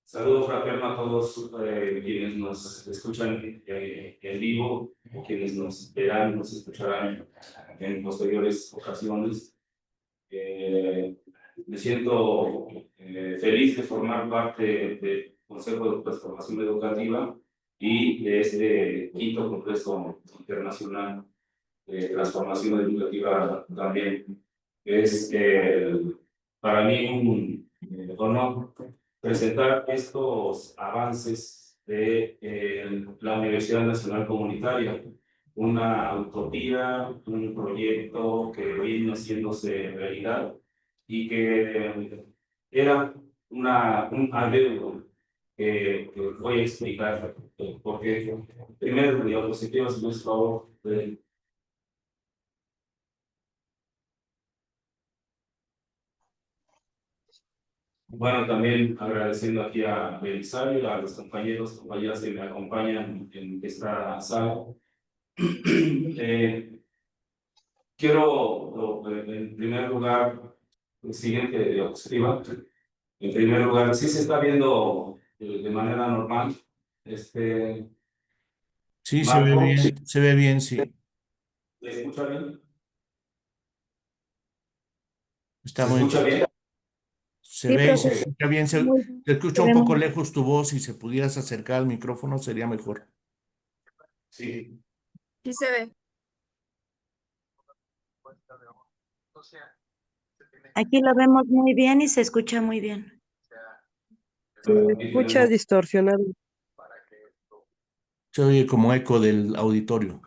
Saludo fraterno a todos quienes nos escuchan en vivo o quienes nos verán, nos escucharán en posteriores ocasiones. Me siento feliz de formar parte del Consejo de Transformación Educativa y de este quinto Congreso Internacional de Transformación Educativa también. Es para mí un honor presentar estos avances de la Universidad Nacional Comunitaria, una utopía, un proyecto que viene haciéndose realidad y que era un adeudo que voy a explicar porque primero diapositivas, por favor. Bueno, también agradeciendo aquí a Belisario, a los compañeras que me acompañan en esta sala. Quiero, en primer lugar, el siguiente diapositiva. En primer lugar, sí se está viendo de manera normal. Sí, Marco, se ve bien, sí. ¿se escucha bien? Está ¿Se muy escucha bien? Se Sí, ve y se profe. escucha bien. Se Muy, escucha se un ve poco muy- lejos tu voz. Si se pudieras acercar al micrófono sería mejor. Sí. Sí se ve. Aquí lo vemos muy bien y se escucha muy bien. Se escucha distorsionado. Se oye como eco del auditorio.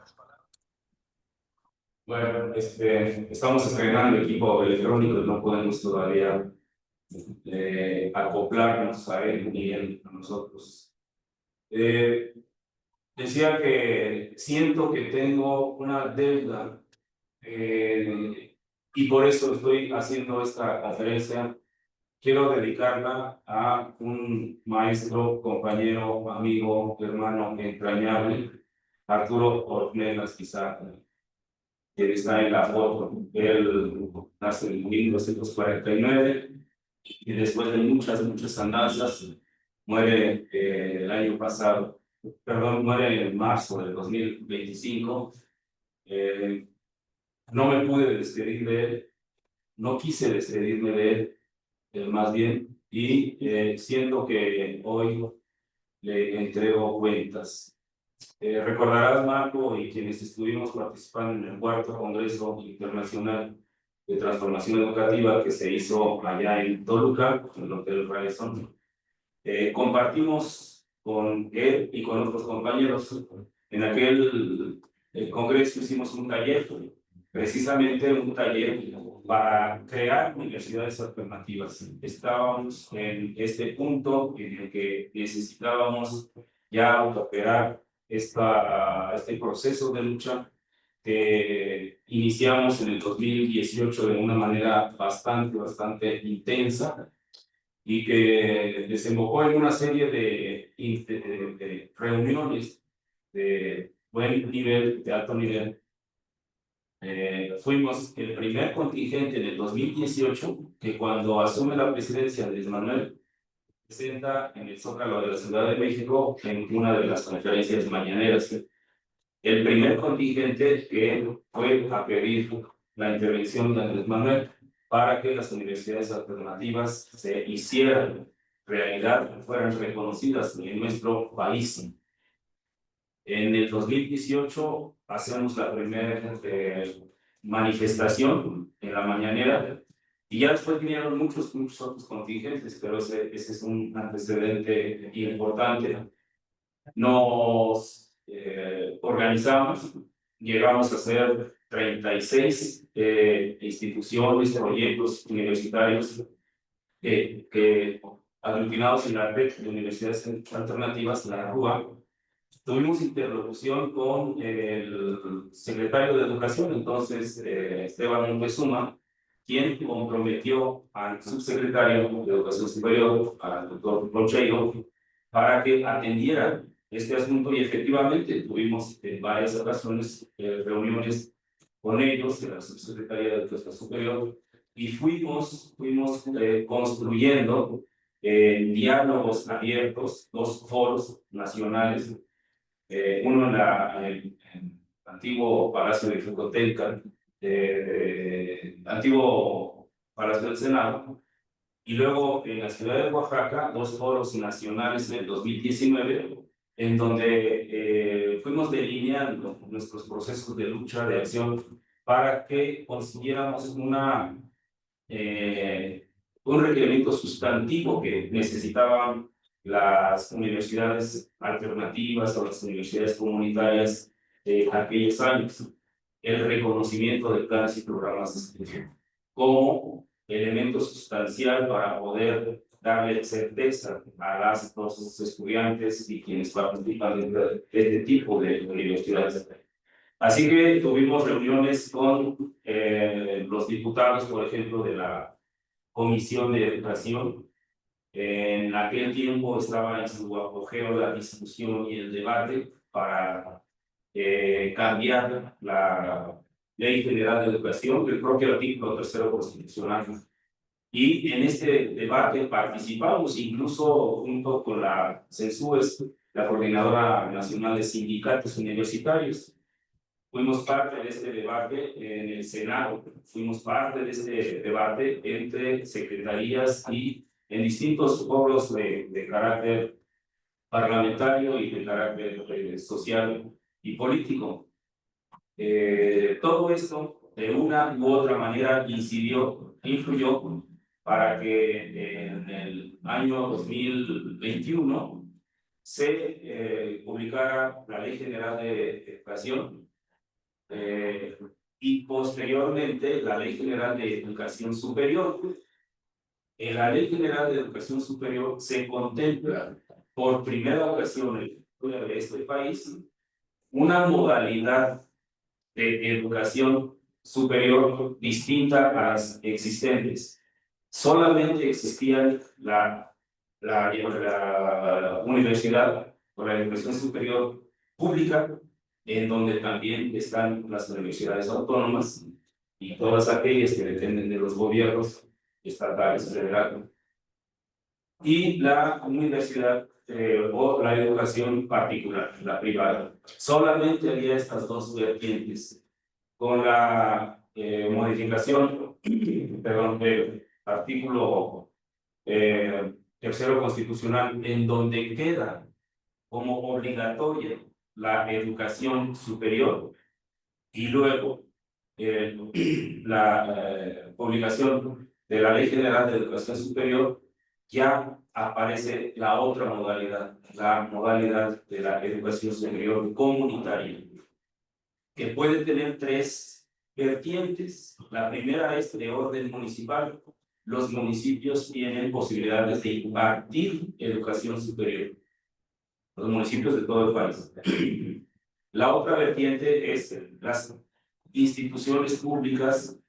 Bueno, estamos estrenando equipo electrónico y no podemos todavía acoplarnos a él ni él a nosotros. Decía que siento que tengo una deuda y por eso estoy haciendo esta conferencia. Quiero dedicarla a un maestro, compañero, amigo, hermano entrañable, Arturo Ornelas Pizarro, quien está en la foto. Él nace en 1949 y después de muchas andanzas muere el año pasado, perdón, muere en marzo del 2025. No me pude despedir de él, no quise despedirme de él, más bien, y siento que hoy le entrego cuentas. Recordarás, Marco, y quienes estuvimos participando en el cuarto Congreso Internacional de Transformación Educativa que se hizo allá en Toluca, en el Hotel Radisson. Compartimos con él y con otros compañeros. En aquel congreso hicimos un taller, precisamente un taller para crear universidades alternativas. Estábamos en este punto en el que necesitábamos ya operar este proceso de lucha que iniciamos en el 2018 de una manera bastante intensa y que desembocó en una serie de reuniones de buen nivel, de alto nivel. Fuimos el primer contingente en el 2018 que cuando asume la presidencia de Manuel presenta en el Zócalo de la Ciudad de México en una de las conferencias mañaneras. El primer contingente que fue a pedir la intervención de Andrés Manuel para que las universidades alternativas se hicieran realidad, fueran reconocidas en nuestro país. En el 2018 hacemos la primera manifestación en la mañanera y ya después vinieron muchos otros contingentes, pero ese es un antecedente importante. Nos organizamos, llegamos a ser 36 instituciones, proyectos universitarios que aglutinados en la red de universidades alternativas, la RUA. Tuvimos interlocución con el secretario de Educación, entonces Esteban Montezuma, quien comprometió al subsecretario de Educación Superior, al doctor Rocheiro, para que atendiera este asunto y efectivamente tuvimos en varias ocasiones reuniones con ellos, de la subsecretaría de Educación Superior, y fuimos construyendo diálogos abiertos, dos foros nacionales, uno en el antiguo Palacio de Frucoteca, antiguo Palacio del Senado, y luego en la ciudad de Oaxaca, dos foros nacionales en el 2019, en donde fuimos delineando nuestros procesos de lucha, de acción, para que consiguiéramos un requerimiento sustantivo que necesitaban las universidades alternativas o las universidades comunitarias de aquellos años, el reconocimiento de planes y programas de estudio como elemento sustancial para poder darle certeza a los estudiantes y quienes participan de este tipo de universidades. Así que tuvimos reuniones con los diputados, por ejemplo, de la Comisión de Educación. En aquel tiempo estaba en su apogeo la discusión y el debate para cambiar la Ley General de Educación, el propio artículo 3º constitucional. Y en este debate participamos incluso junto con la CENSUES, la Coordinadora Nacional de Sindicatos Universitarios. Fuimos parte de este debate en el Senado, fuimos parte de este debate entre secretarías y en distintos foros de carácter parlamentario y de carácter social y político. Todo esto de una u otra manera influyó para que en el año 2021 se publicara la Ley General de Educación y posteriormente la Ley General de Educación Superior. En la Ley General de Educación Superior se contempla por primera ocasión en la historia de este país una modalidad de educación superior distinta a las existentes. Solamente existían la universidad o la educación superior pública, en donde también están las universidades autónomas y todas aquellas que dependen de los gobiernos estatales, federales, y la universidad o la educación particular, la privada. Solamente había estas dos vertientes. Con la modificación, perdón, del artículo 3º constitucional, en donde queda como obligatoria la educación superior y luego la publicación de la Ley General de Educación Superior, ya aparece la otra modalidad, la modalidad de la educación superior comunitaria, que puede tener tres vertientes. La primera es de orden municipal. Los municipios tienen posibilidades de impartir educación superior. Los municipios de todo el país. La otra vertiente es las instituciones públicas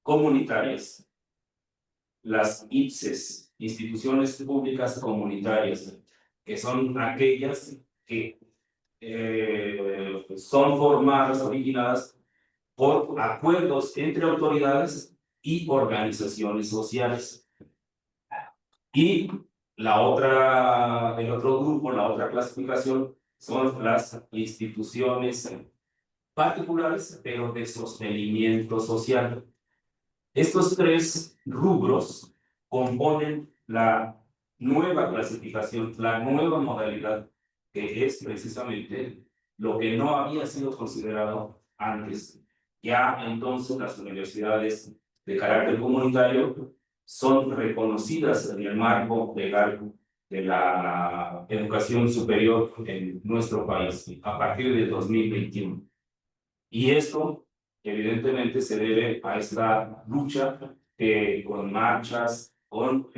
comunitarias, las IPSES, instituciones públicas comunitarias, que son aquellas que son formadas, originadas por acuerdos entre autoridades y organizaciones sociales. Y el otro grupo, la otra clasificación, son las instituciones particulares, pero de sostenimiento social. Estos tres rubros componen la nueva clasificación, la nueva modalidad, que es precisamente lo que no había sido considerado antes. Ya entonces las universidades de carácter comunitario son reconocidas en el marco legal de la educación superior en nuestro país a partir del 2021. Y esto evidentemente se debe a esta lucha que con marchas, con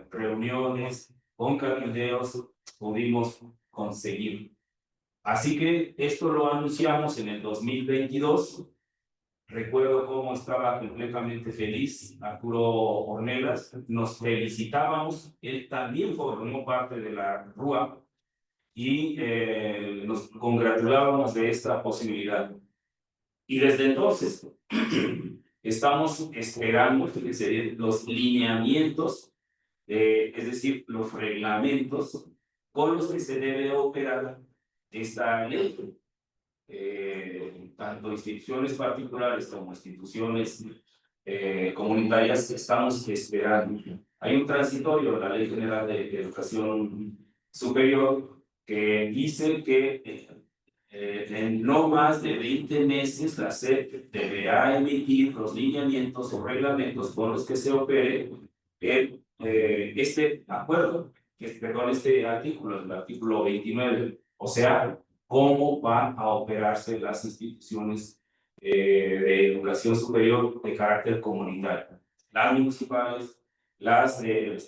reuniones, con cabildeos pudimos conseguir. Así que esto lo anunciamos en el 2022. Recuerdo cómo estaba completamente feliz Arturo Ornelas. Nos felicitábamos. Él también formó parte de la RUA y nos congratulábamos de esta posibilidad. Y desde entonces estamos esperando, fíjense, los lineamientos, es decir, los reglamentos con los que se debe operar esta ley. Tanto instituciones particulares como instituciones comunitarias estamos esperando. Hay un transitorio, la Ley General de Educación Superior, que dice que en no más de 20 meses la SEP deberá emitir los lineamientos o reglamentos con los que se opere este acuerdo, perdón, este artículo, el artículo 29. O sea, cómo van a operarse las instituciones de educación superior de carácter comunitario. Las municipales, las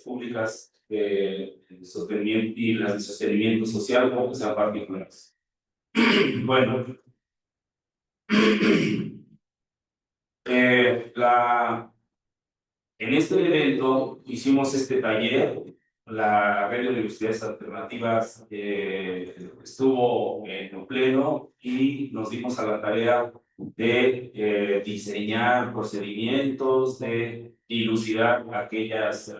públicas de sostenimiento y las de sostenimiento social, como que sean particulares. Bueno, en este evento hicimos este taller. La red de universidades alternativas estuvo en pleno y nos dimos a la tarea de diseñar procedimientos, de dilucidar aquellas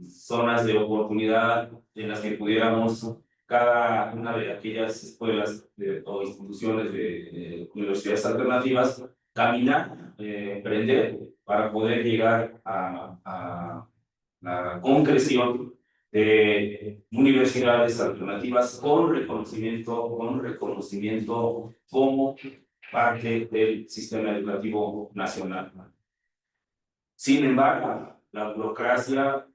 zonas de oportunidad en las que pudiéramos cada una de aquellas escuelas o instituciones de universidades alternativas caminar, emprender para poder llegar a la concreción de universidades alternativas con reconocimiento como parte del sistema educativo nacional. Sin embargo, la burocracia,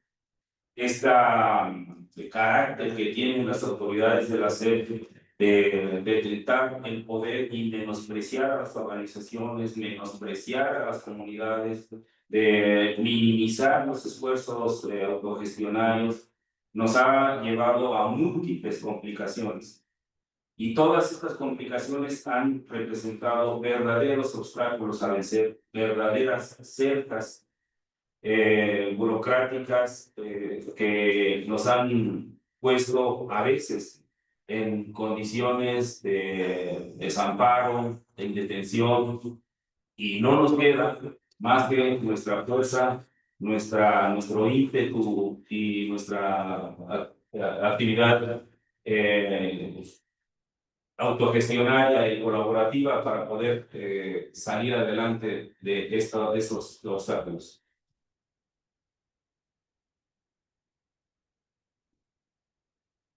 de carácter que tienen las autoridades de la SEP de detentar el poder y menospreciar a las organizaciones, menospreciar a las comunidades, de minimizar los esfuerzos autogestionarios, nos ha llevado a múltiples complicaciones. Y todas estas complicaciones han representado verdaderos obstáculos a vencer, verdaderas cercas burocráticas que nos han puesto a veces en condiciones de desamparo, de indefensión, y no nos queda más que nuestra fuerza, nuestro ímpetu y nuestra actividad autogestionaria y colaborativa para poder salir adelante de estos obstáculos.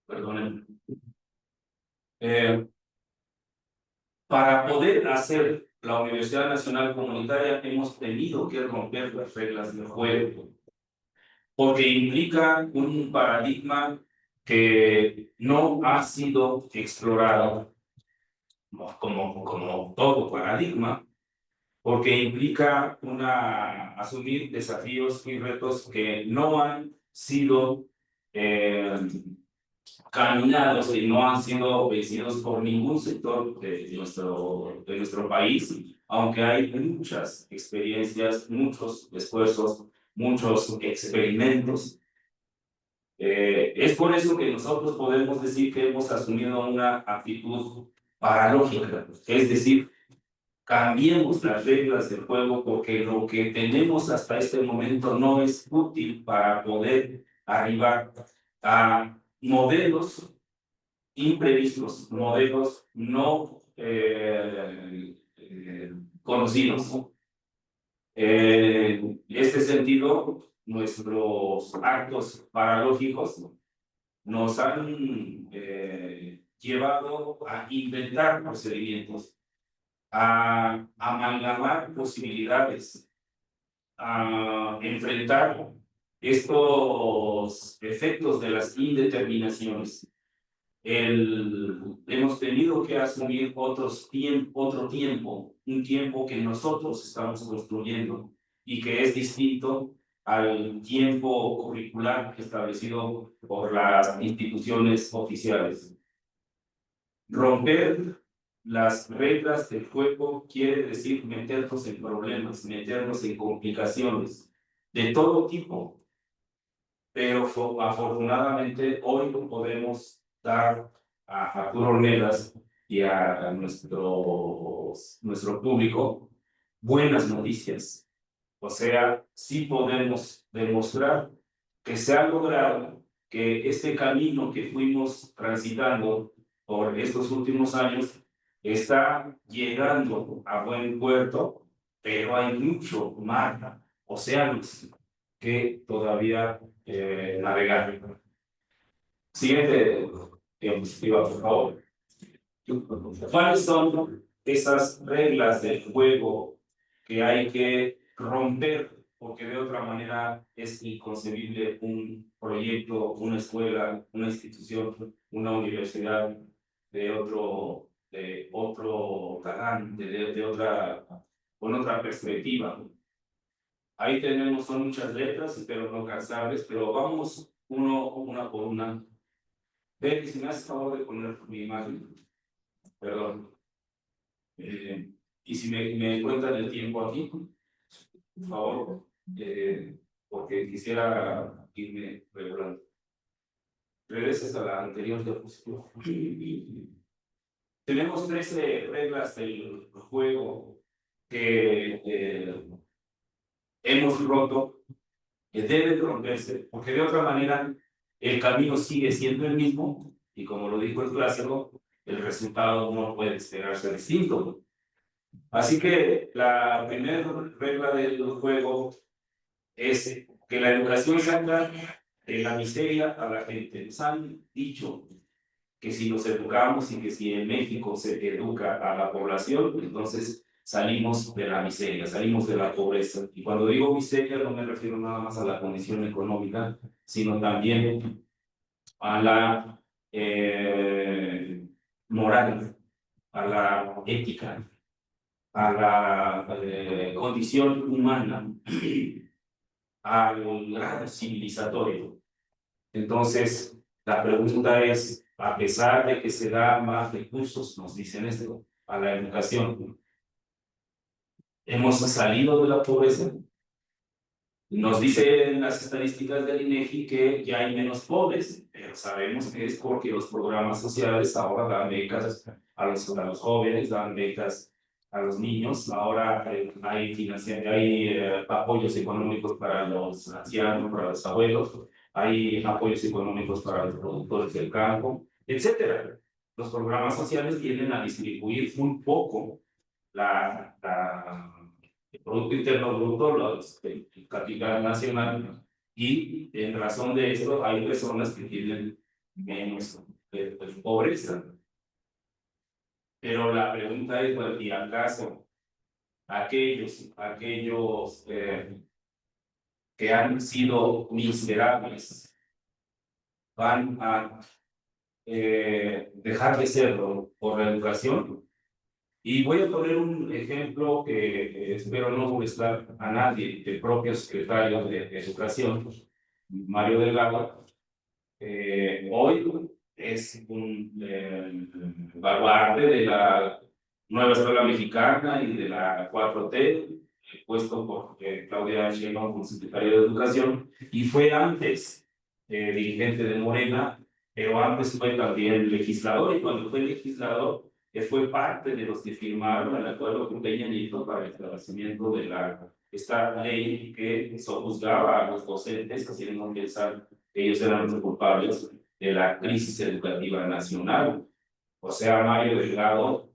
Perdonen. Para poder hacer la Universidad Nacional Comunitaria hemos tenido que romper las reglas del juego, porque implica un paradigma que no ha sido explorado como todo paradigma, porque implica asumir desafíos y retos que no han sido caminados y no han sido vencidos por ningún sector de nuestro país, aunque hay muchas experiencias, muchos esfuerzos, muchos experimentos. Es por eso que nosotros podemos decir que hemos asumido una actitud paralógica, es decir, cambiemos las reglas del juego porque lo que tenemos hasta este momento no es útil para poder arribar a modelos imprevistos, modelos no conocidos. En este sentido, nuestros actos paralógicos nos han llevado a inventar procedimientos, a amalgamar posibilidades, a enfrentar estos efectos de las indeterminaciones. Hemos tenido que asumir otro tiempo, un tiempo que nosotros estamos construyendo y que es distinto al tiempo curricular establecido por las instituciones oficiales. Romper las reglas del juego quiere decir meternos en problemas, meternos en complicaciones de todo tipo, pero afortunadamente hoy podemos dar a Arturo Ornelas y a nuestro público buenas noticias. O sea, sí podemos demostrar que se ha logrado que este camino que fuimos transitando por estos últimos años está llegando a buen puerto, pero hay mucho mar, océanos que todavía navegar. Siguiente diapositiva, por favor. ¿Cuáles son esas reglas del juego que hay que romper? Porque de otra manera es inconcebible un proyecto, una escuela, una institución, una universidad de otro talante, de otra, con otra perspectiva. Ahí tenemos, son muchas letras, espero no cansarles, pero vamos una por una. Ven, si me haces favor de poner mi imagen, perdón. Y si me cuentan el tiempo aquí, por favor, porque quisiera irme regulando. Regreses a la anterior diapositiva. Tenemos 13 reglas del juego que hemos roto, que deben romperse, porque de otra manera el camino sigue siendo el mismo y como lo dijo el clásico, el resultado no puede esperarse distinto. Así que la primera regla del juego es que la educación saca de la miseria a la gente. Nos han dicho que si nos educamos y que si en México se educa a la población, entonces salimos de la miseria, salimos de la pobreza. Y cuando digo miseria no me refiero nada más a la condición económica, sino también a la moral, a la ética, a la condición humana, al grado civilizatorio. Entonces, la pregunta es, a pesar de que se da más recursos, nos dicen esto, a la educación, ¿hemos salido de la pobreza? Nos dicen las estadísticas del INEGI que ya hay menos pobres, pero sabemos que es porque los programas sociales ahora dan becas a los jóvenes, dan becas a los niños, ahora hay apoyos económicos para los ancianos, para los abuelos, hay apoyos económicos para los productores del campo, etcétera. Los programas sociales vienen a distribuir un poco el Producto Interno Bruto, el capital nacional, y en razón de esto hay personas que tienen menos pobreza. Pero la pregunta es, bueno, ¿y acaso aquellos que han sido miserables van a dejar de serlo por la educación? Y voy a poner un ejemplo que espero no molestar a nadie, el propio secretario de Educación, Mario Delgado, hoy es un baluarte de la nueva escuela mexicana y de la 4T, puesto por Claudia Sheinbaum como secretaria de Educación, y fue antes dirigente de Morena, pero antes fue también legislador, y cuando fue legislador, fue parte de los que firmaron el acuerdo con Peña Nieto para el establecimiento de esta ley que sojuzgaba a los docentes, haciendo pensar que ellos eran los culpables de la crisis educativa nacional. O sea, Mario Delgado,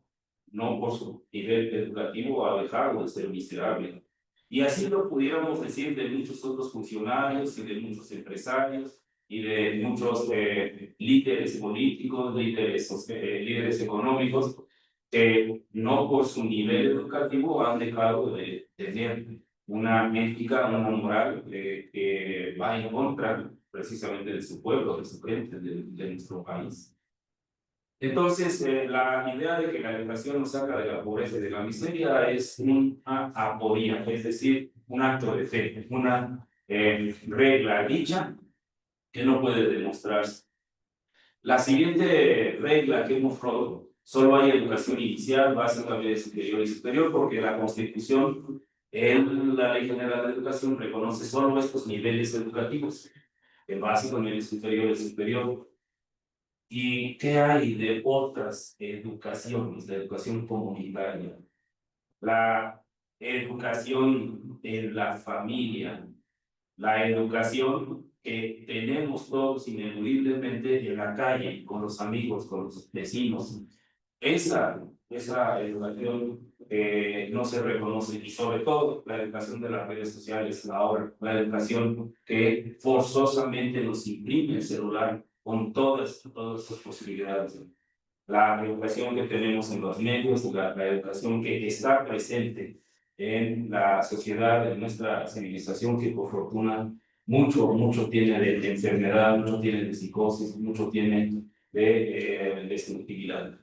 no por su nivel educativo, ha dejado de ser miserable. Y así lo pudiéramos decir de muchos otros funcionarios y de muchos empresarios y de muchos líderes políticos, líderes económicos, que no por su nivel educativo han dejado de tener una ética, una moral que va en contra precisamente de su pueblo, de su gente, de nuestro país. Entonces, la idea de que la educación nos saca de la pobreza y de la miseria es una aporía, es decir, un acto de fe, una regla dicha que no puede demostrarse. La siguiente regla que hemos roto, solo hay educación inicial, básica, media superior y superior, porque la Constitución, en la Ley General de Educación, reconoce solo estos niveles educativos, el básico, el medio superior y el superior. ¿Y qué hay de otras educaciones, la educación comunitaria? La educación en la familia, la educación que tenemos todos ineludiblemente en la calle, con los amigos, con los vecinos. Esa educación no se reconoce, y sobre todo la educación de las redes sociales ahora, la educación que forzosamente nos imprime el celular con todas sus posibilidades. La educación que tenemos en los medios, la educación que está presente en la sociedad, en nuestra civilización, que por fortuna mucho tiene de enfermedad, mucho tiene de psicosis, mucho tiene de destructividad.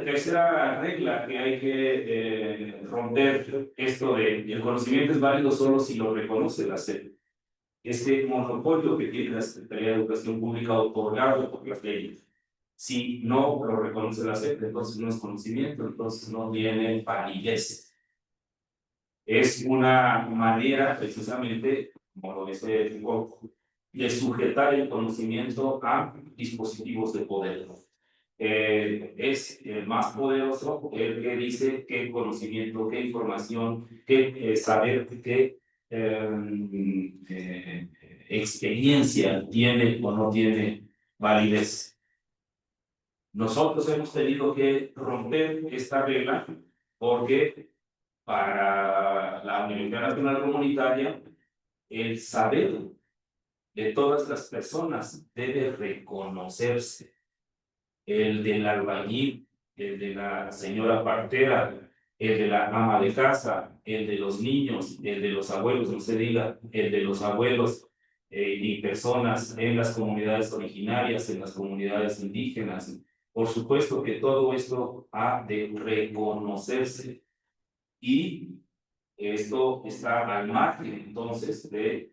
Tercera regla que hay que romper, esto de el conocimiento es válido solo si lo reconoce la SEP. Este monopolio que tiene la Secretaría de Educación Pública otorgado por las leyes. Si no lo reconoce la SEP, entonces no es conocimiento, entonces no tiene validez. Es una manera, precisamente, como lo dice Foucault, de sujetar el conocimiento a dispositivos de poder. Es el más poderoso el que dice qué conocimiento, qué información, qué saber, qué experiencia tiene o no tiene validez. Nosotros hemos tenido que romper esta regla porque para la Universidad Nacional Comunitaria el saber de todas las personas debe reconocerse. El del albañil, el de la señora partera, el de la ama de casa, el de los niños, el de los abuelos, no se diga, el de los abuelos y personas en las comunidades originarias, en las comunidades indígenas. Por supuesto que todo esto ha de reconocerse y esto está al margen entonces de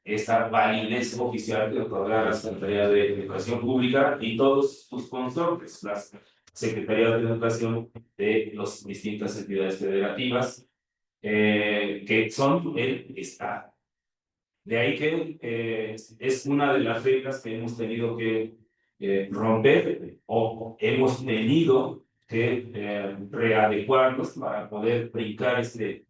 esta validez oficial que otorga la Secretaría de Educación Pública y todos sus consortes, las Secretarías de Educación de las distintas entidades federativas, que son el Estado. De ahí que es una de las reglas que hemos tenido que romper o hemos tenido que readecuarnos para poder brincar este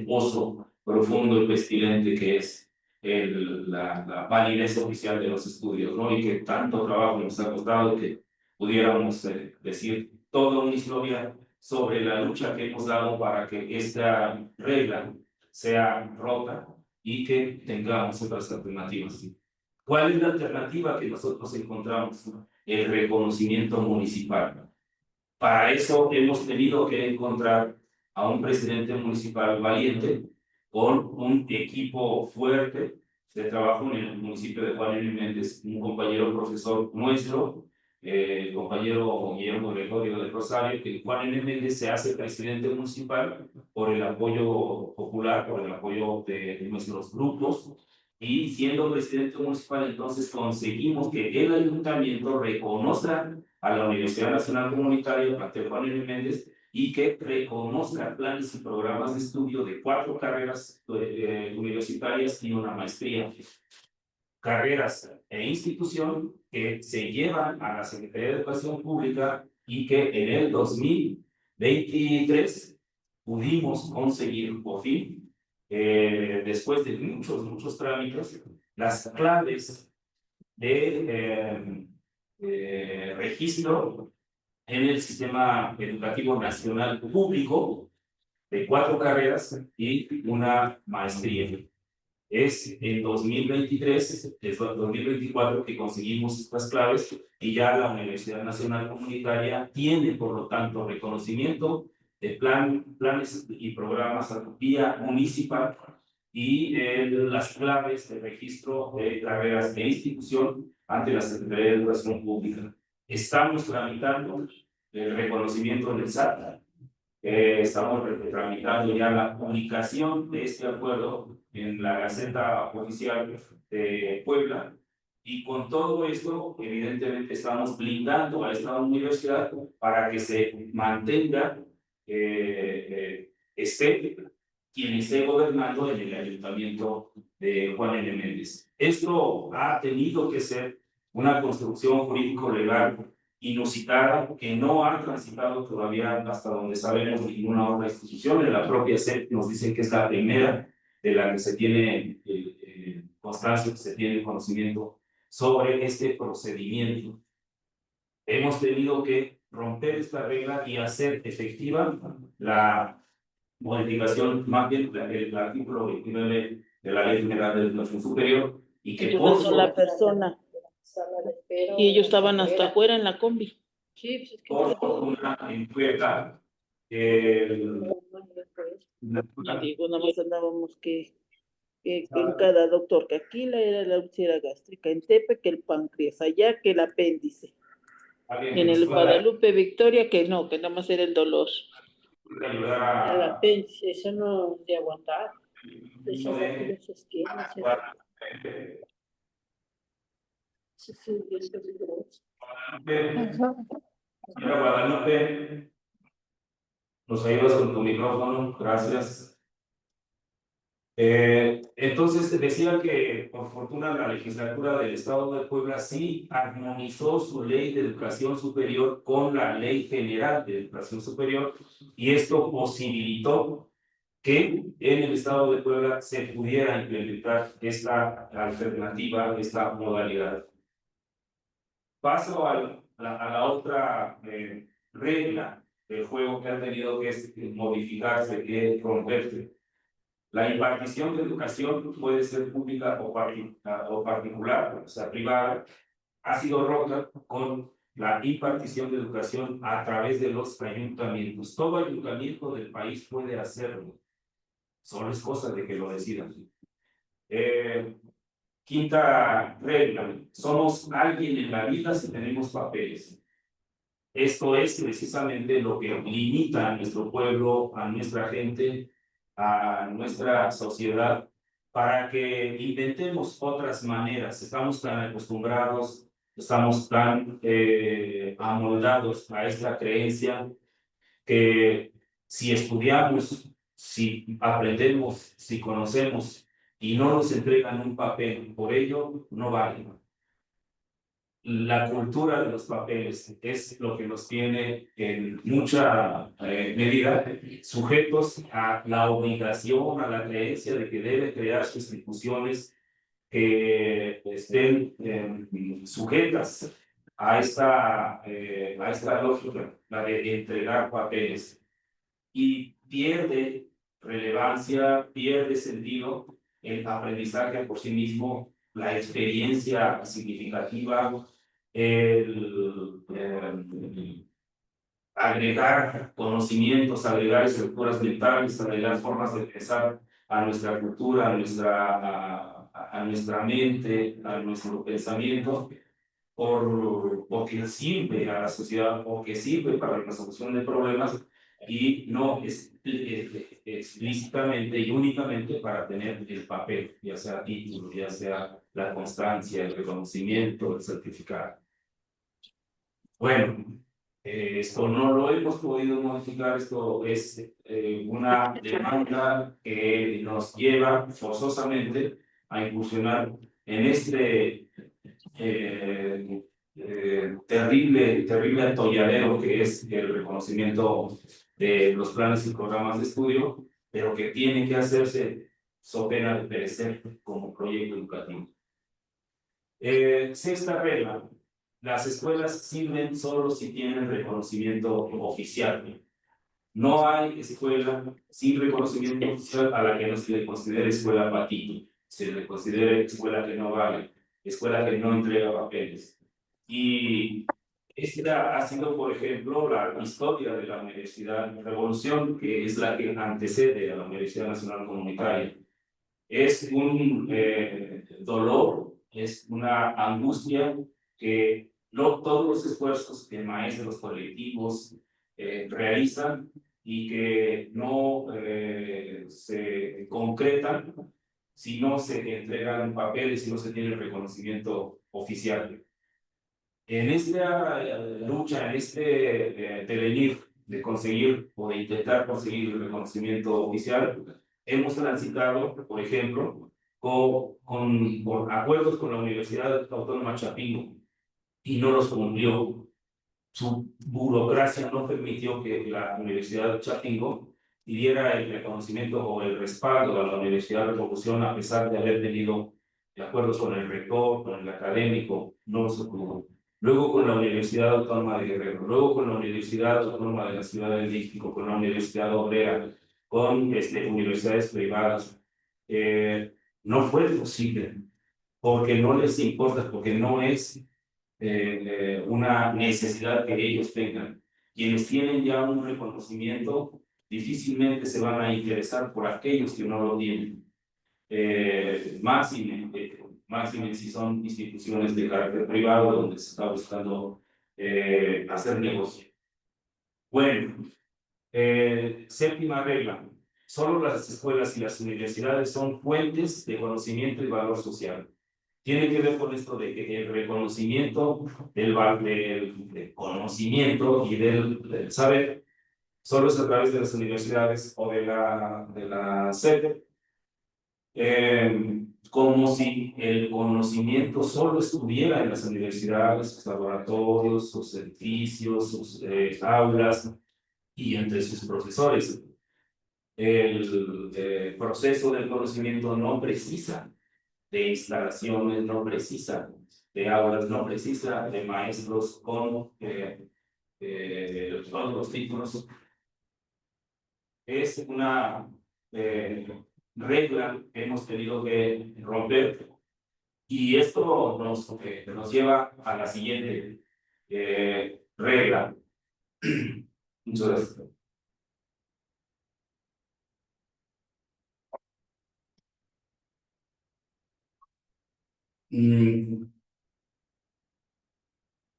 pozo profundo y pestilente que es la validez oficial de los estudios, ¿no? Y que tanto trabajo nos ha costado que pudiéramos decir toda una historia sobre la lucha que hemos dado para que esta regla sea rota y que tengamos otras alternativas. ¿Cuál es la alternativa que nosotros encontramos? El reconocimiento municipal. Para eso hemos tenido que encontrar a un presidente municipal valiente con un equipo fuerte de trabajo en el municipio de Juan N. Méndez, un compañero profesor nuestro, el compañero Guillermo Gregorio del Rosario, que Juan N. Méndez se hace presidente municipal por el apoyo popular, por el apoyo de nuestros grupos, y siendo presidente municipal entonces conseguimos que el ayuntamiento reconozca a la Universidad Nacional Comunitaria, plantel Juan N. Méndez, y que reconozca planes y programas de estudio de 4 carreras universitarias y una maestría. Carreras e institución que se llevan a la Secretaría de Educación Pública y que en el 2023 pudimos conseguir por fin, después de muchos trámites, las claves de registro en el sistema educativo nacional público de 4 carreras y una maestría. Es en 2023, es 2024 que conseguimos estas claves y ya la Universidad Nacional Comunitaria tiene, por lo tanto, reconocimiento de planes y programas vía municipal y las claves de registro de carreras de institución ante la Secretaría de Educación Pública. Estamos tramitando el reconocimiento del SAT. Estamos tramitando ya la publicación de este acuerdo en la Gaceta Oficial de Puebla. Y con todo esto, evidentemente, estamos blindando a esta universidad para que se mantenga, esté quien esté gobernando en el ayuntamiento de Juan N. Méndez. Esto ha tenido que ser una construcción jurídico-legal inusitada que no ha transitado todavía, hasta donde sabemos, ninguna otra institución. En la propia SEP nos dicen que es la primera de la que se tiene constancia, que se tiene conocimiento sobre este procedimiento. Hemos tenido que romper esta regla y hacer efectiva la modificación, más bien el artículo 29 de la Ley General de Educación Superior, y que Ellos por de sola persona. Y ellos estaban hasta afuera en la combi. Sí, pues es que por fortuna en Puebla, el- ya digo, nada más andábamos que en cada doctor, que aquí era la úlcera gástrica, en Tepe que el páncreas, allá que el apéndice, alguien y en que nos el pueda Guadalupe Victoria que no, que nada más era el dolor. ayudar El a apéndice, eso no de aguantar. Eso de- los esquemas, sí, sí, es peligroso. Señora Guadalupe, nos ayudas con tu micrófono, gracias. Entonces decía que por fortuna la legislatura del Estado de Puebla sí armonizó su ley de educación superior con la ley general de educación superior, y esto posibilitó que en el Estado de Puebla se pudiera implementar esta alternativa, esta modalidad. Paso a la otra regla del juego que ha tenido que modificarse, que romperse. La impartición de educación puede ser pública o particular, o sea, privada, ha sido rota con la impartición de educación a través de los ayuntamientos. Todo ayuntamiento del país puede hacerlo, solo es cosa de que lo decidan. Quinta regla, somos alguien en la vida si tenemos papeles. Esto es precisamente lo que limita a nuestro pueblo, a nuestra gente, a nuestra sociedad, para que inventemos otras maneras. Estamos tan acostumbrados, estamos tan amoldados a esta creencia que si estudiamos, si aprendemos, si conocemos y no nos entregan un papel, por ello no vale. La cultura de los papeles es lo que nos tiene en mucha medida sujetos a la obligación, a la creencia de que deben crearse instituciones que estén sujetas a esta lógica, la de entregar papeles. Y pierde relevancia, pierde sentido el aprendizaje por sí mismo, la experiencia significativa, el agregar conocimientos, agregar estructuras mentales, agregar formas de pensar a nuestra cultura, a nuestra mente, a nuestro pensamiento, porque sirve a la sociedad, porque sirve para la solución de problemas, y no es explícitamente y únicamente para tener el papel, ya sea título, ya sea la constancia, el reconocimiento, el certificado. Bueno, esto no lo hemos podido modificar, esto es una demanda que nos lleva forzosamente a incursionar en este terrible atolladero que es el reconocimiento de los planes y programas de estudio, pero que tiene que hacerse so pena de perecer como proyecto educativo. Sexta regla, las escuelas sirven solo si tienen reconocimiento oficial. No hay escuela sin reconocimiento oficial a la que no se le considere escuela patito, se le considere escuela que no vale, escuela que no entrega papeles. Y esta ha sido, por ejemplo, la historia de la Universidad Revolución, que es la que antecede a la Universidad Nacional Comunitaria. Es un dolor, es una angustia que todos los esfuerzos que maestros colectivos realizan y que no se concretan si no se entregan papeles, si no se tiene el reconocimiento oficial. En esta lucha, en este devenir de conseguir o de intentar conseguir el reconocimiento oficial, hemos transitado, por ejemplo, con acuerdos con la Universidad Autónoma Chapingo y no los cumplió. Su burocracia no permitió que la Universidad de Chapingo diera el reconocimiento o el respaldo a la Universidad de Revolución, a pesar de haber tenido acuerdos con el rector, con el académico, no se pudo. Luego con la Universidad Autónoma de Guerrero, luego con la Universidad Autónoma de la Ciudad de México, con la Universidad Obrera, con universidades privadas. No fue posible, porque no les importa, porque no es una necesidad que ellos tengan. Quienes tienen ya un reconocimiento difícilmente se van a interesar por aquellos que no lo tienen. Máxime si son instituciones de carácter privado donde se está buscando hacer negocio. Bueno, séptima regla. Solo las escuelas y las universidades son fuentes de conocimiento y valor social. Tiene que ver con esto de que el reconocimiento del conocimiento y del saber solo es a través de las universidades o de la sede, como si el conocimiento solo estuviera en las universidades, sus laboratorios, sus edificios, sus aulas y entre sus profesores. El proceso del conocimiento no precisa de instalaciones, no precisa de aulas, no precisa de maestros con todos los títulos. Es una regla que hemos tenido que romper, y esto nos lleva a la siguiente regla. Muchas gracias.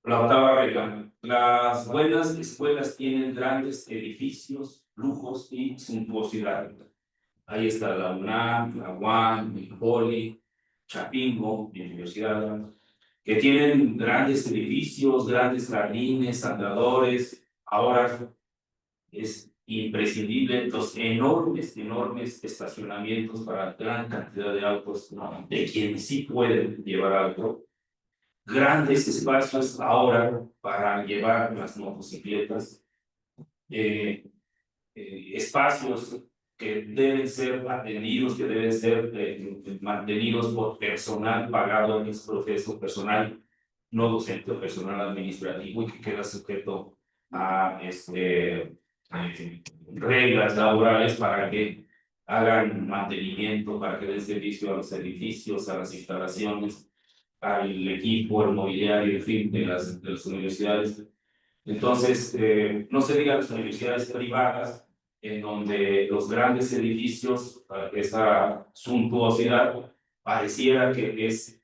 La octava regla. Las buenas escuelas tienen grandes edificios, lujos y suntuosidad. Ahí está la UNAM, la UAM, el Poli, Chapingo, mi universidad, que tienen grandes edificios, grandes jardines, andadores. Ahora es imprescindible los enormes estacionamientos para gran cantidad de autos, ¿no?, de quienes sí pueden llevar auto. Grandes espacios ahora para llevar las motocicletas, espacios que deben ser atendidos, que deben ser mantenidos por personal pagado en ese proceso, personal no docente o personal administrativo, y que queda sujeto a reglas laborales para que hagan mantenimiento, para que den servicio a los edificios, a las instalaciones, al equipo, al mobiliario, en fin, de las universidades. Entonces, no se diga las universidades privadas, en donde los grandes edificios, esa suntuosidad, pareciera que es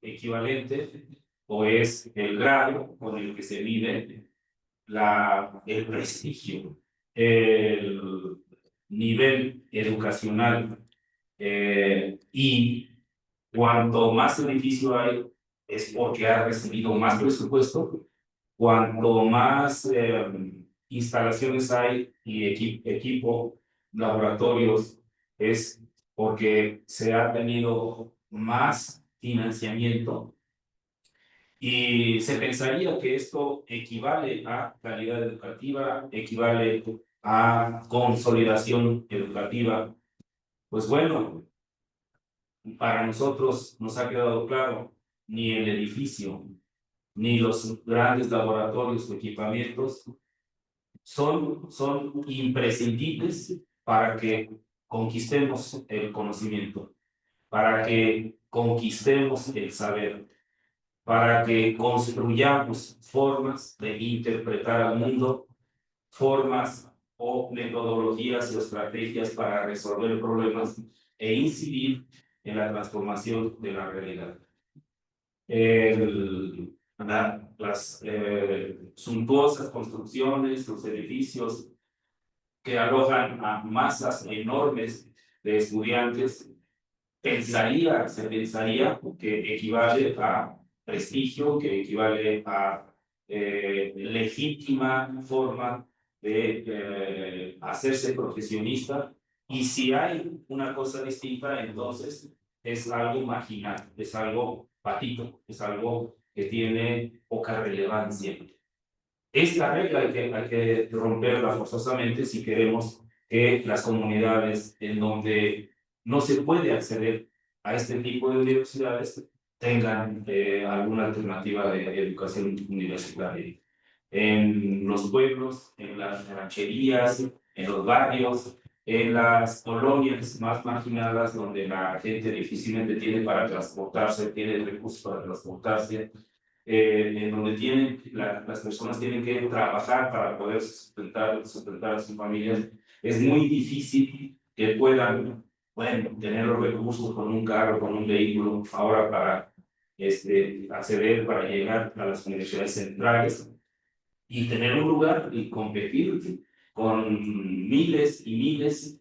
equivalente o es el grado con el que se mide el prestigio, el nivel educacional, y cuanto más edificio hay, es porque ha recibido más presupuesto. Cuanto más instalaciones hay y equipo, laboratorios, es porque se ha tenido más financiamiento, y se pensaría que esto equivale a calidad educativa, equivale a consolidación educativa. Pues bueno, para nosotros nos ha quedado claro, ni el edificio, ni los grandes laboratorios o equipamientos son imprescindibles para que conquistemos el conocimiento, para que conquistemos el saber, para que construyamos formas de interpretar al mundo, formas o metodologías o estrategias para resolver problemas e incidir en la transformación de la realidad. Las suntuosas construcciones, los edificios que alojan a masas enormes de estudiantes, se pensaría que equivale a prestigio, que equivale a legítima forma de hacerse profesionista, Y si hay una cosa distinta, entonces es algo marginal, es algo patito, es algo que tiene poca relevancia. Esta regla hay que romperla forzosamente si queremos que las comunidades en donde no se puede acceder a este tipo de universidades tengan alguna alternativa de educación universitaria. En los pueblos, en las rancherías, en los barrios, en las colonias más marginadas donde la gente difícilmente tiene para transportarse, tiene recursos para transportarse, en donde las personas tienen que trabajar para poder sustentar a sus familias, es muy difícil que puedan, bueno, tener los recursos con un carro, con un vehículo, ahora para acceder, para llegar a las universidades centrales y tener un lugar y competir con miles y miles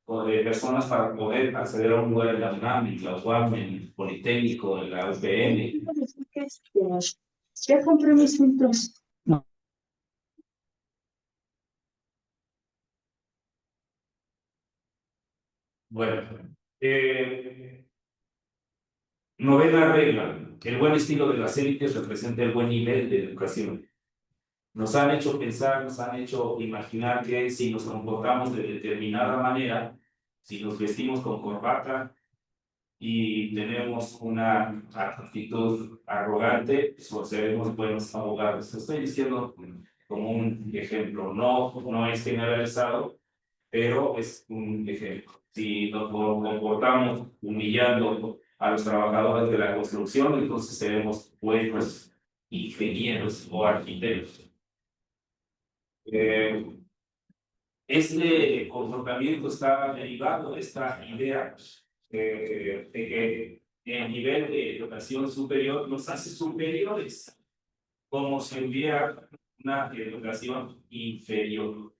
de personas para poder acceder a un lugar en la UNAM, en la UAM, en el Politécnico, en la UPN. Ya compré mis filtros. Bueno, novena regla, el buen estilo de las élites representa el buen nivel de educación. Nos han hecho pensar, nos han hecho imaginar que si nos comportamos de determinada manera, si nos vestimos con corbata y tenemos una actitud arrogante, pues seremos buenos abogados. Estoy diciendo como un ejemplo, no es generalizado, pero es un ejemplo. Si nos comportamos humillando a los trabajadores de la construcción, entonces seremos buenos ingenieros o arquitectos. Este comportamiento está derivado de esta idea de que el nivel de educación superior nos hace superiores, como si hubiera una educación inferior.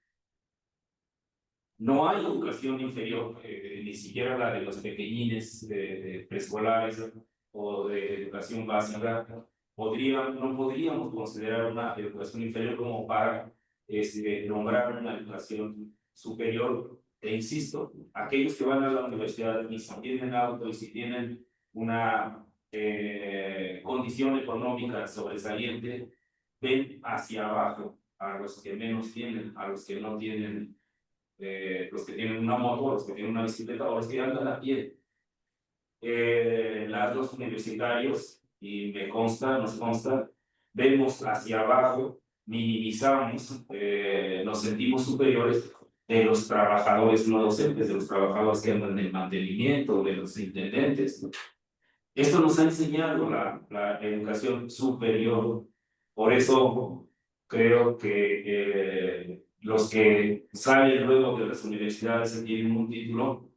No hay educación inferior, ni siquiera la de los pequeñines preescolares o de educación básica. No podríamos considerar una educación inferior como para nombrar una educación superior. E insisto, aquellos que van a la universidad y si tienen auto y si tienen una condición económica sobresaliente, ven hacia abajo a los que menos tienen, a los que no tienen, los que tienen una moto, los que tienen una bicicleta o los que andan a pie. Los universitarios, y nos consta, vemos hacia abajo, minimizamos, nos sentimos superiores de los trabajadores no docentes, de los trabajadores que andan en el mantenimiento, de los intendentes. Esto nos ha enseñado la educación superior. Por eso creo que los que salen luego de las universidades y tienen un título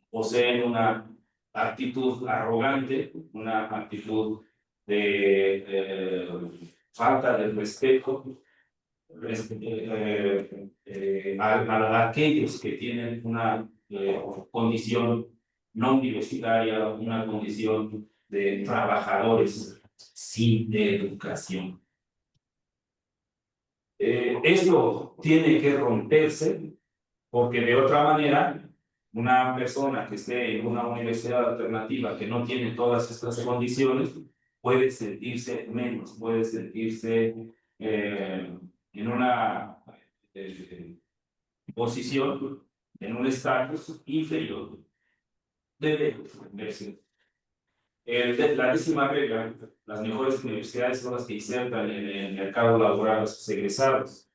poseen una actitud arrogante, una actitud de falta de respeto a aquellos que tienen una condición no universitaria, una condición de trabajadores sin educación. Esto tiene que romperse porque de otra manera una persona que esté en una universidad alternativa que no tiene todas estas condiciones puede sentirse menos, puede sentirse en una posición, en un estatus inferior. Debe verse. La 10ª regla, las mejores universidades son las que insertan en el mercado laboral a sus egresados.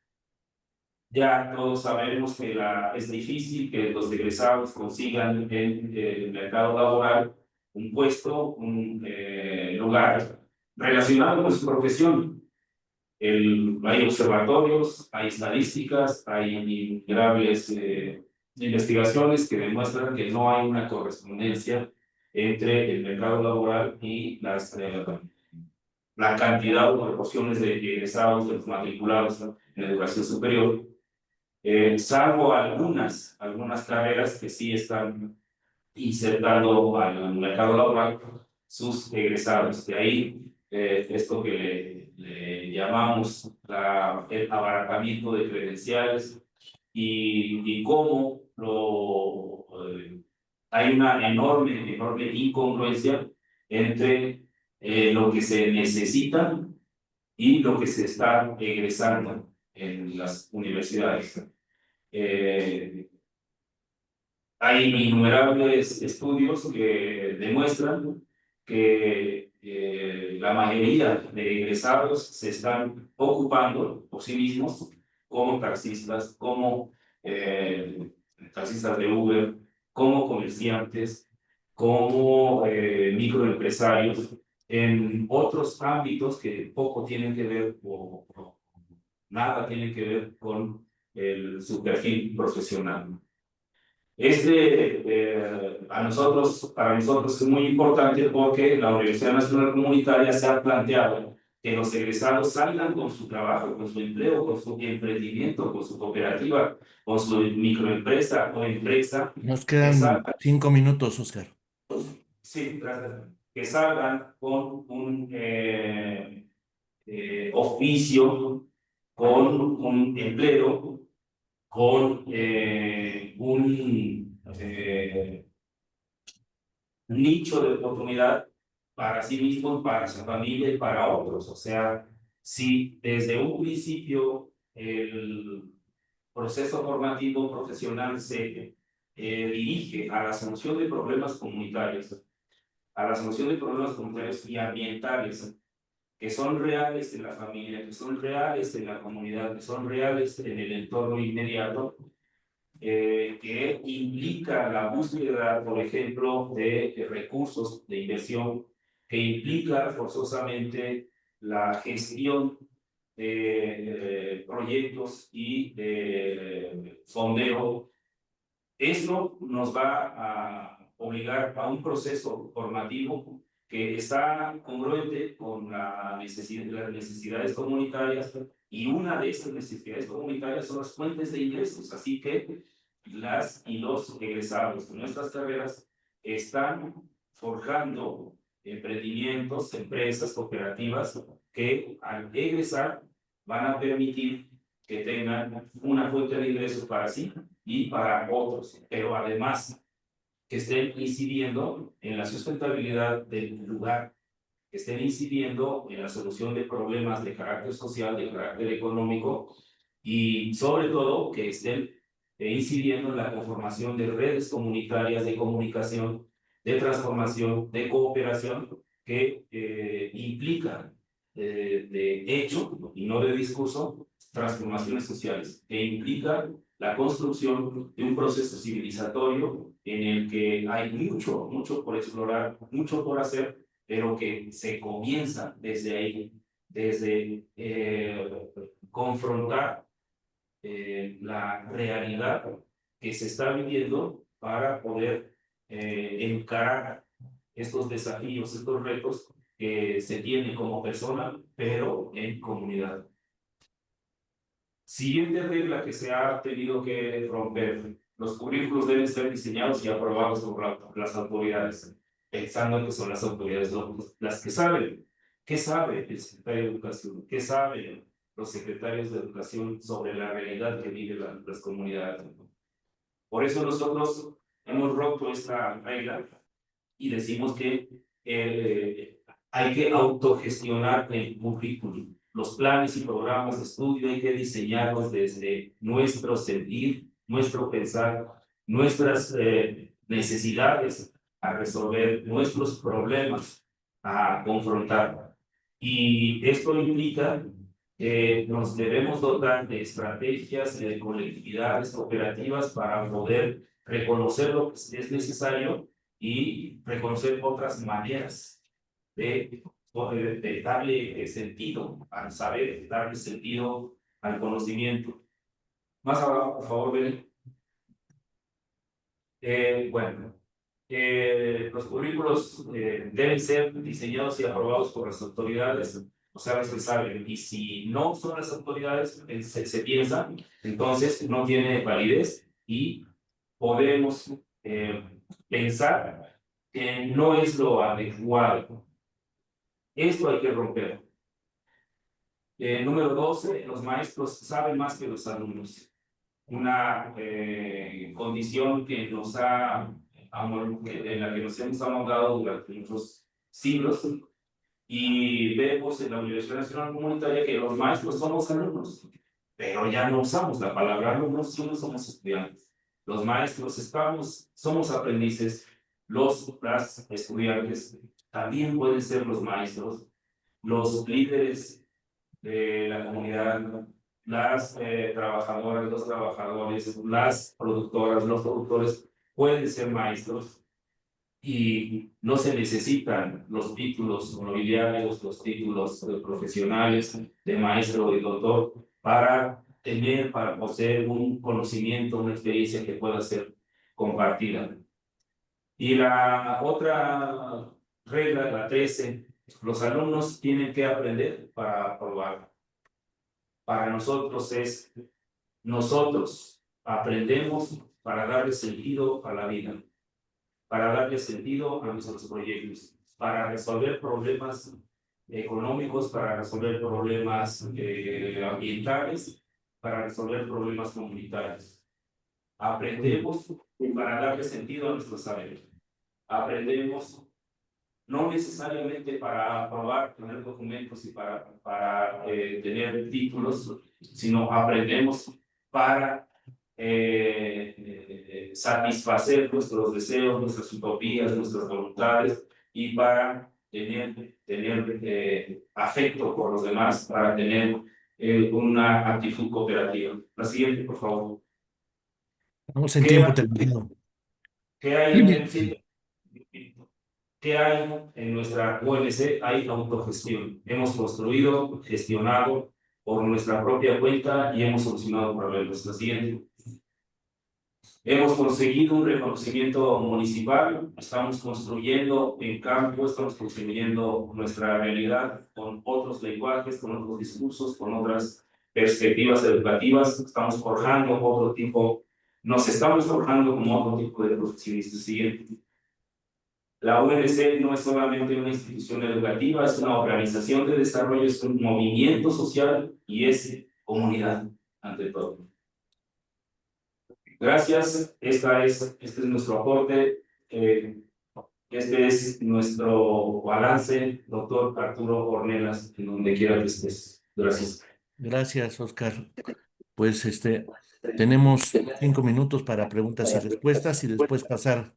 Ya todos sabemos que es difícil que los egresados consigan en el mercado laboral un puesto, un lugar relacionado con su profesión. Hay observatorios, hay estadísticas, hay innumerables investigaciones que demuestran que no hay una correspondencia entre el mercado laboral y la cantidad o proporciones de egresados, de los matriculados en educación superior. Salvo algunas carreras que sí están insertando al mercado laboral sus egresados. De ahí esto que le llamamos el abaratamiento de credenciales y cómo hay una enorme incongruencia entre lo que se necesita y lo que se está egresando en las universidades. Hay innumerables estudios que demuestran que la mayoría de egresados se están ocupando por sí mismos como taxistas, como taxistas de Uber, como comerciantes, como microempresarios, en otros ámbitos que poco tienen que ver o nada tienen que ver con su perfil profesional. Para nosotros es muy importante porque la Universidad Nacional Comunitaria se ha planteado que los egresados salgan con su trabajo, con su empleo, con su emprendimiento, con su cooperativa, con su microempresa o empresa, Nos que quedan salgan, 5 minutos, Oscar. sí, gracias, que salgan con un oficio, con un empleo, con un nicho de oportunidad para sí mismos, para su familia y para otros. O sea, si desde un principio el proceso formativo profesional se dirige a la solución de problemas comunitarios, a la solución de problemas comunitarios y ambientales, que son reales en la familia, que son reales en la comunidad, que son reales en el entorno inmediato, que implica la búsqueda, por ejemplo, de recursos de inversión, que implica forzosamente la gestión de proyectos y de fondeo. Eso nos va a obligar a un proceso formativo que está congruente con las necesidades comunitarias, y una de esas necesidades comunitarias son las fuentes de ingresos. Así que las y los egresados de nuestras carreras están forjando emprendimientos, empresas, cooperativas que al egresar van a permitir que tengan una fuente de ingresos para sí y para otros, pero además que estén incidiendo en la sustentabilidad del lugar, que estén incidiendo en la solución de problemas de carácter social, de carácter económico, y sobre todo que estén incidiendo en la conformación de redes comunitarias de comunicación, de transformación, de cooperación, que implican de hecho y no de discurso transformaciones sociales, que implican la construcción de un proceso civilizatorio en el que hay mucho por explorar, mucho por hacer, pero que se comienza desde ahí, desde confrontar la realidad que se está viviendo para poder encarar estos desafíos, estos retos que se tienen como persona, pero en comunidad. Siguiente regla que se ha tenido que romper: los currículos deben ser diseñados y aprobados por las autoridades, pensando que son las autoridades las que saben. ¿Qué sabe el secretario de Educación? ¿Qué saben los secretarios de Educación sobre la realidad que viven las comunidades? Por eso nosotros hemos roto esta regla y decimos que hay que autogestionar el currículum. Los planes y programas de estudio hay que diseñarlos desde nuestro sentir, nuestro pensar, nuestras necesidades a resolver, nuestros problemas a confrontar. Y esto implica que nos debemos dotar de estrategias, de colectividades cooperativas para poder reconocer lo que es necesario y reconocer otras maneras de darle sentido al saber, darle sentido al conocimiento. Más abajo, por favor, ven. Bueno, los currículos deben ser diseñados y aprobados por las autoridades, o sea, las que saben. Y si no son las autoridades, se piensa, entonces no tiene validez y podemos pensar que no es lo adecuado. Esto hay que romper. Número 12, los maestros saben más que los alumnos. una condición que nos ha, en la que nos hemos amolado durante muchos siglos, y vemos en la Universidad Nacional Comunitaria que los maestros somos alumnos, pero ya no usamos la palabra alumnos, sino somos estudiantes. Los maestros somos aprendices, las estudiantes también pueden ser los maestros, los líderes de la comunidad, las trabajadoras, los trabajadores, las productoras, los productores pueden ser maestros y no se necesitan los títulos nobiliarios, los títulos profesionales de maestro y doctor para poseer un conocimiento, una experiencia que pueda ser compartida. Y la otra regla, la 13, los alumnos tienen que aprender para aprobar. Para nosotros aprendemos para darle sentido a la vida, para darle sentido a nuestros proyectos, para resolver problemas económicos, para resolver problemas ambientales, para resolver problemas comunitarios. Aprendemos para darle sentido a nuestro saber. Aprendemos no necesariamente para aprobar, tener documentos y para tener títulos, sino aprendemos para satisfacer nuestros deseos, nuestras utopías, nuestras voluntades y para tener afecto por los demás, para tener una actitud cooperativa. La siguiente, por favor. Estamos en tiempo terminado. ¿Qué hay en el sitio? ¿Qué hay en nuestra ONC? Hay autogestión. Hemos construido, gestionado por nuestra propia cuenta y hemos solucionado problemas. La siguiente. Hemos conseguido un reconocimiento municipal, estamos construyendo en campo, estamos construyendo nuestra realidad con otros lenguajes, con otros discursos, con otras perspectivas educativas, estamos forjando otro tipo, nos estamos forjando como otro tipo de profesionistas. Siguiente. La UNC no es solamente una institución educativa, es una organización de desarrollo, es un movimiento social y es comunidad, ante todo. Gracias, este es nuestro aporte, este es nuestro balance, doctor Arturo Ornelas, en donde quiera que estés. Gracias. Gracias, Oscar. Pues tenemos 5 minutos para preguntas y respuestas y después pasar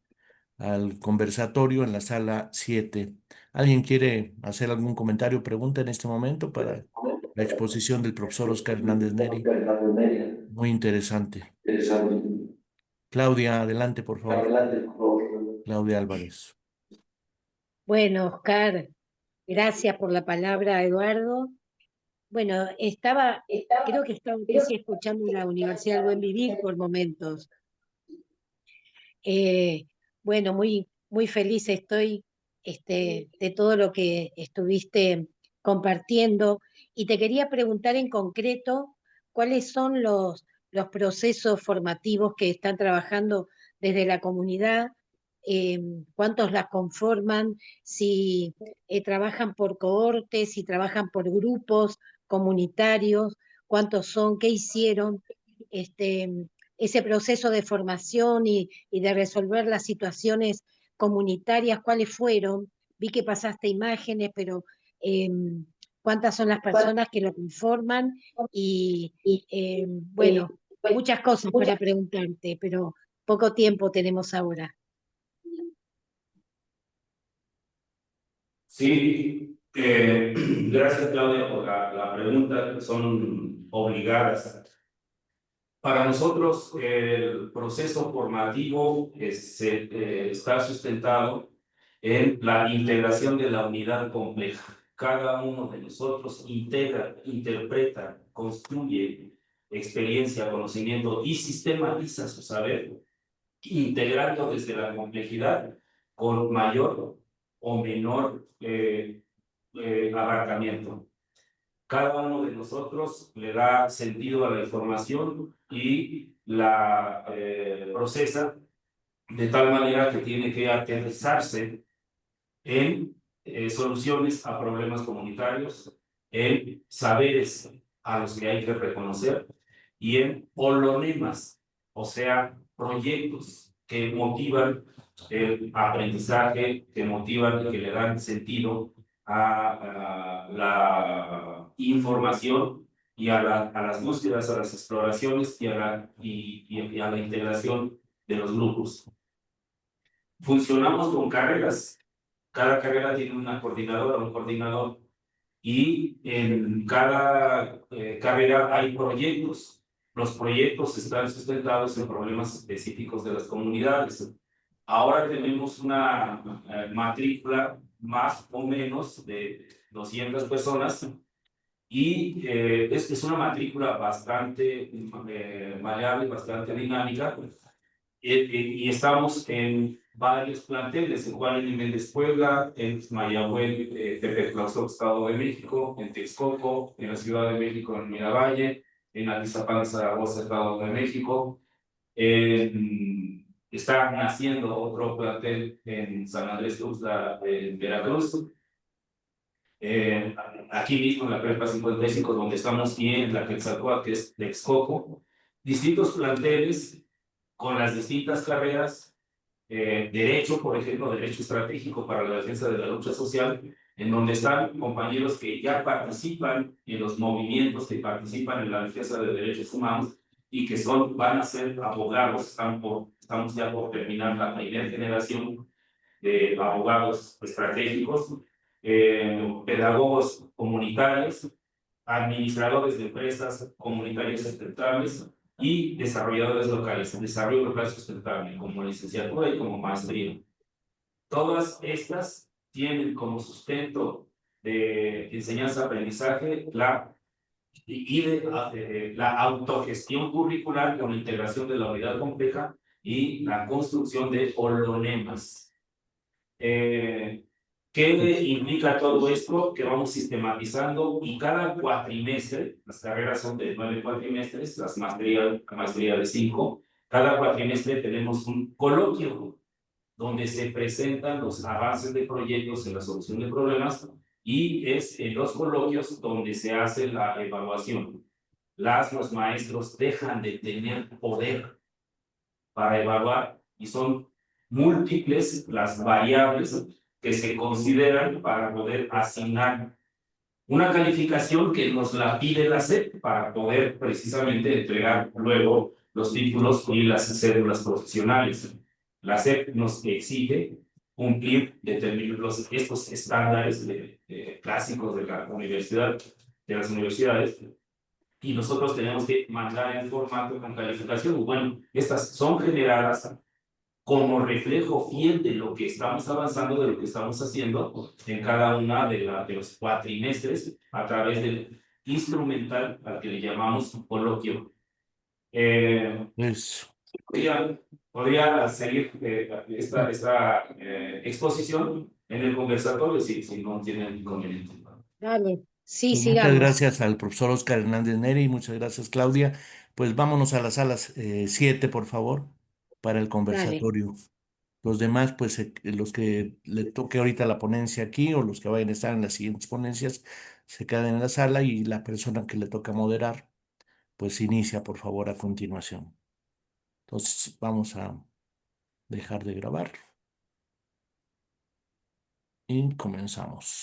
al conversatorio en la sala 7. ¿Alguien quiere hacer algún comentario o pregunta en este momento para la exposición del profesor Oscar Hernández Neri? Muy interesante. Claudia, adelante, por favor. Claudia Álvarez. Bueno, Oscar, gracias por la palabra, Eduardo. Bueno, creo que estaba casi escuchando la Universidad del Buen Vivir por momentos. Bueno, muy, muy feliz estoy de todo lo que estuviste compartiendo y te quería preguntar en concreto cuáles son los procesos formativos que están trabajando desde la comunidad, cuántos las conforman, si trabajan por cohortes, si trabajan por grupos comunitarios, cuántos son, qué hicieron, ese proceso de formación y de resolver las situaciones comunitarias, cuáles fueron. Vi que pasaste imágenes, pero cuántas son las personas que lo conforman y bueno, muchas cosas para preguntarte, pero poco tiempo tenemos ahora. Sí, gracias Claudia por la pregunta, que son obligadas. Para nosotros el proceso formativo está sustentado en la integración de la unidad compleja. Cada uno de nosotros integra, interpreta, construye experiencia, conocimiento y sistematiza su saber, integrando desde la complejidad con mayor o menor abarcamiento. Cada uno de nosotros le da sentido a la información y la procesa de tal manera que tiene que aterrizarse en soluciones a problemas comunitarios, en saberes a los que hay que reconocer y en holonemas, o sea, proyectos que motivan el aprendizaje, que motivan y que le dan sentido a la información y a las búsquedas, a las exploraciones y a la integración de los grupos. Funcionamos con carreras. Cada carrera tiene una coordinadora o un coordinador y en cada carrera hay proyectos. Los proyectos están sustentados en problemas específicos de las comunidades. Ahora tenemos una matrícula más o menos de 200 personas y es una matrícula bastante maleable, bastante dinámica. Y estamos en varios planteles, en Juan y Méndez Puebla, en Mayagüez, Tepetlaxo, Estado de México, en Texcoco, en la Ciudad de México, en Miravalle, en Atizapán, Zaragoza, Estado de México. Está naciendo otro plantel en San Andrés Tuxtla, en Veracruz. Aquí mismo en la Prepa 55, donde estamos, y en la Quetzalcóatl, que es Texcoco. Distintos planteles con las distintas carreras, derecho, por ejemplo, derecho estratégico para la defensa de la lucha social, en donde están compañeros que ya participan en los movimientos, que participan en la defensa de derechos humanos y que van a ser abogados. Estamos ya por terminar la primera generación de abogados estratégicos, pedagogos comunitarios, administradores de empresas comunitarias sustentables y desarrolladores locales, desarrollo local sustentable, como licenciatura y como maestría. Todas estas tienen como sustento de enseñanza-aprendizaje la autogestión curricular con la integración de la unidad compleja y la construcción de holonemas. ¿Qué implica todo esto? Que vamos sistematizando y cada cuatrimestre, las carreras son de 9 cuatrimestres, la maestría de 5, cada cuatrimestre tenemos un coloquio donde se presentan los avances de proyectos en la solución de problemas y es en los coloquios donde se hace la evaluación. Los maestros dejan de tener poder para evaluar y son múltiples las variables que se consideran para poder asignar una calificación que nos la pide la SEP para poder precisamente entregar luego los títulos y las cédulas profesionales. La SEP nos exige cumplir estos estándares clásicos de la universidad, de las universidades, y nosotros tenemos que mandar el formato con calificación. Bueno, estas son generadas como reflejo fiel de lo que estamos avanzando, de lo que estamos haciendo en cada una de los cuatrimestres a través del instrumental al que le llamamos coloquio. Pues, Podría seguir esta exposición en el conversatorio si no tienen inconveniente. Dale, sí, pues muchas sigamos. gracias al profesor Oscar Hernández Neri, muchas gracias, Claudia. Pues vámonos a la sala 7, por favor, para el Dale. conversatorio. Los demás, pues los que le toque ahorita la ponencia aquí o los que vayan a estar en las siguientes ponencias, se quedan en la sala y la persona que le toca moderar, pues inicia, por favor, a continuación. Entonces, vamos a dejar de grabar y comenzamos.